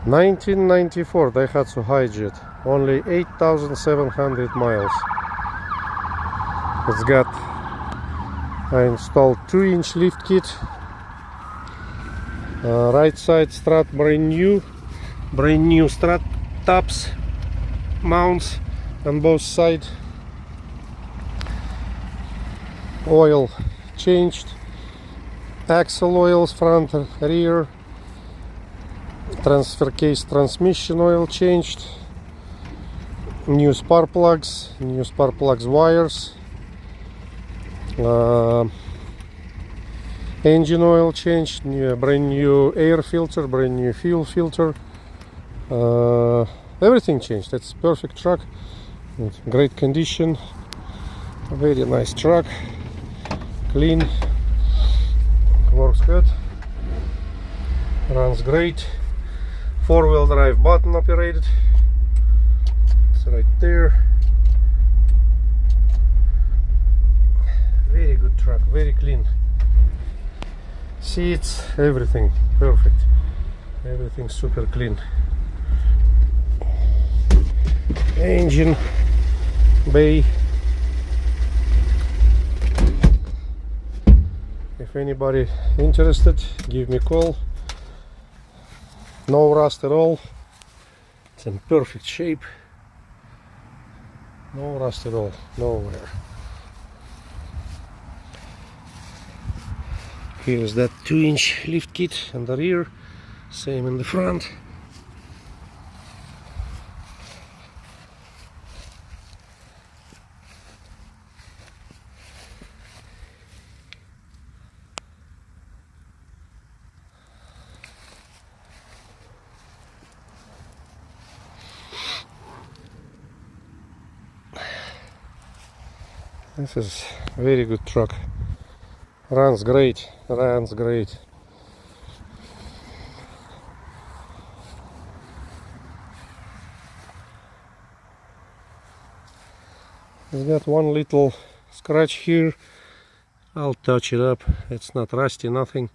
1994 Daihatsu Hijet, only 8,700 miles. It's got, I installed 2-inch lift kit, right side strut brand new strut tops, mounts on both sides, oil changed, axle oils front and rear, transfer case transmission oil changed, new spark plugs wires, engine oil changed, brand new air filter, brand new fuel filter, everything changed. It's a perfect truck, it's great condition, very nice truck, clean, works good, runs great. 4-wheel drive button operated, it's right there. Very good truck, very clean. Seats, everything perfect, everything super clean. Engine bay. If anybody interested, give me a call. No rust at all, it's in perfect shape, no rust at all, nowhere. Here's that 2-inch lift kit in the rear, same in the front. This is a very good truck, runs great, It's got one little scratch here, I'll touch it up, it's not rusty, nothing,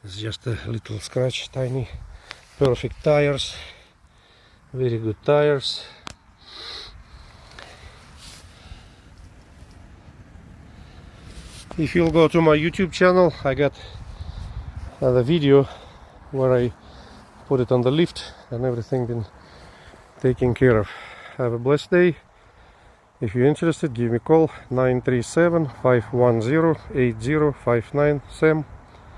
it's just a little scratch, tiny. Perfect tires, very good tires. If you'll go to my YouTube channel, I got the video where I put it on the lift and everything been taken care of. Have a blessed day. If you're interested, give me a call, 937-510-8059. Sam.